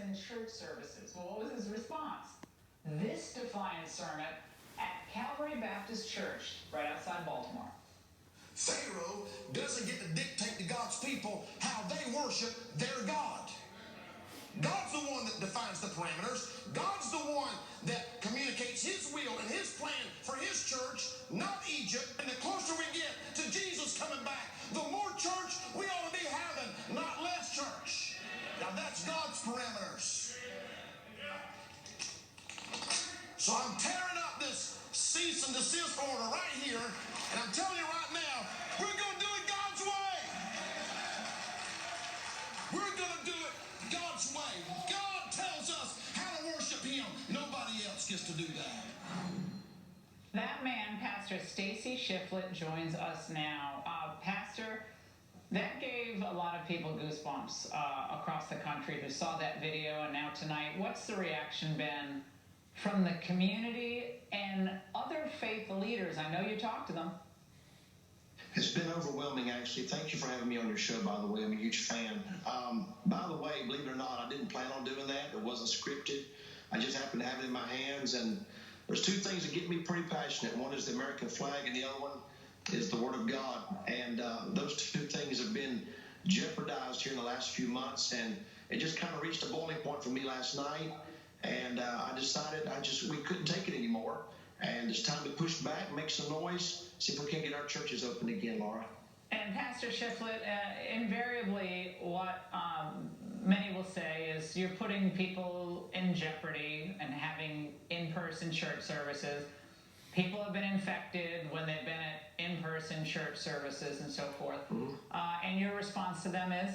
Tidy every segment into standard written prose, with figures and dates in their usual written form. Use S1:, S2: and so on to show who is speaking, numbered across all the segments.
S1: in church services. Well, what was his response? This defiant sermon at Calvary Baptist Church right outside Baltimore.
S2: Pharaoh doesn't get to dictate to God's people how they worship their God. God's the one that defines the parameters. God's the one that communicates his will and his plan for his church, not Egypt. And the closer we get to Jesus coming back, the more church we ought to be having, not less church. Now that's God's parameters. So I'm tearing up this cease and desist order right here, and I'm telling you right now, we're going to do it God's way. We're going to do it God's way. God tells us how to worship him. Nobody else gets to do that.
S1: That man, Pastor Stacy Shiflett, joins us now. Pastor, that gave a lot of people goosebumps across the country who saw that video, and now tonight, what's the reaction been from the community and other faith leaders? I know you talked to them.
S3: It's been overwhelming, actually. Thank you for having me on your show, by the way. I'm a huge fan. By the way, believe it or not, I didn't plan on doing that. It wasn't scripted. I just happened to have it in my hands, and there's two things that get me pretty passionate. One is the American flag, and the other one is the Word of God. And those two things have been jeopardized here in the last few months, and it just kind of reached a boiling point for me last night. And I decided we couldn't take it anymore. And it's time to push back, make some noise, see if we can get our churches open again, Laura.
S1: And Pastor Shiflett, invariably what many will say is you're putting people in jeopardy and having in-person church services. People have been infected when they've been at in-person church services and so forth. Mm-hmm. And your response to them is?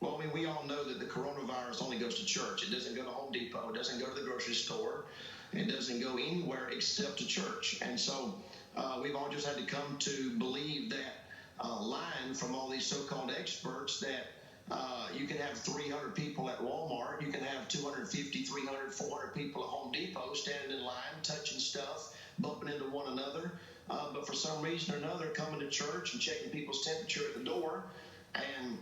S3: Well, I mean, we all know that the coronavirus only goes to church. It doesn't go to Home Depot. It doesn't go to the grocery store. It doesn't go anywhere except to church. And so we've all just had to come to believe that line from all these so-called experts that you can have 300 people at Walmart. You can have 250, 300, 400 people at Home Depot standing in line, touching stuff, bumping into one another. But for some reason or another, coming to church and checking people's temperature at the door and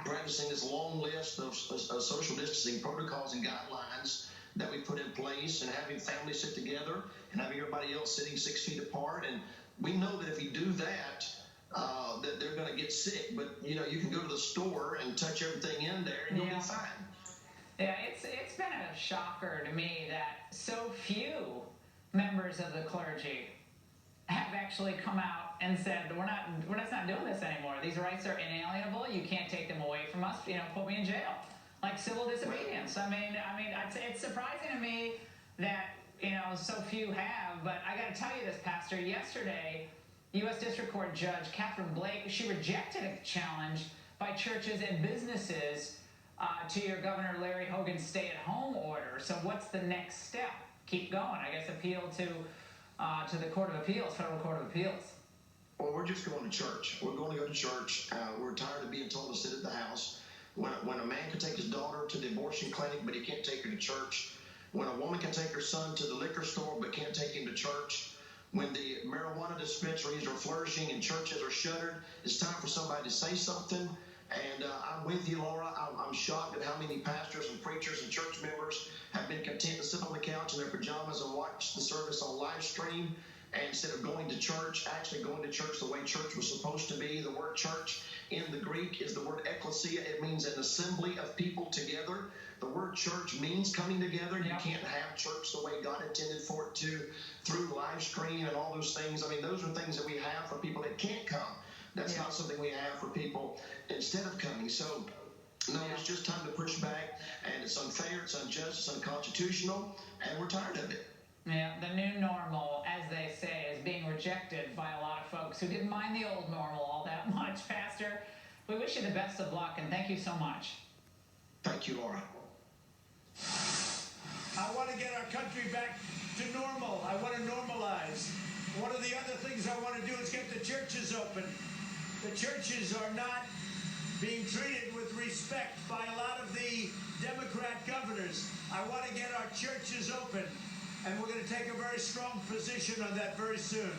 S3: practicing this long list of social distancing protocols and guidelines that we put in place, and having families sit together and having everybody else sitting 6 feet apart. And we know that if you do that, that they're going to get sick. But, you know, you can go to the store and touch everything in there and you'll be fine.
S1: Yeah, it's been a shocker to me that so few members of the clergy have actually come out and said, we're just not doing this anymore. These rights are inalienable. You can't take them away from us. You know, put me in jail. Like civil disobedience. I mean, it's surprising to me that, you know, so few have. But I got to tell you this, Pastor. Yesterday, U.S. District Court Judge Catherine Blake, she rejected a challenge by churches and businesses to your Governor Larry Hogan's stay-at-home order. So what's the next step? Keep going. I guess appeal to the Court of Appeals, Federal Court of Appeals.
S3: Well, we're just going to church. We're going to go to church. We're tired of being told to sit at the house. When a man can take his daughter to the abortion clinic, but he can't take her to church. When a woman can take her son to the liquor store, but can't take him to church. When the marijuana dispensaries are flourishing and churches are shuttered, it's time for somebody to say something. And I'm with you, Laura. I'm shocked at how many pastors and preachers and church members have been content to sit on the couch in their pajamas and watch the service on live stream. And instead of going to church, actually going to church the way church was supposed to be. The word church in the Greek is the word ecclesia. It means an assembly of people together. The word church means coming together. You can't have church the way God intended for it to, through live stream and all those things. I mean, those are things that we have for people that can't come. That's not something we have for people instead of coming. So, no, it's just time to push back. And it's unfair, it's unjust, it's unconstitutional, and we're tired of it.
S1: Yeah, the new normal, as they say, is being rejected by a lot of folks who didn't mind the old normal all that much. Pastor, we wish you the best of luck, and thank you so much.
S3: Thank you, Laura.
S4: I want to get our country back to normal. I want to normalize. One of the other things I want to do is get the churches open. The churches are not being treated with respect by a lot of the Democrat governors. I want to get our churches open. And we're going to take a very strong position on that very soon.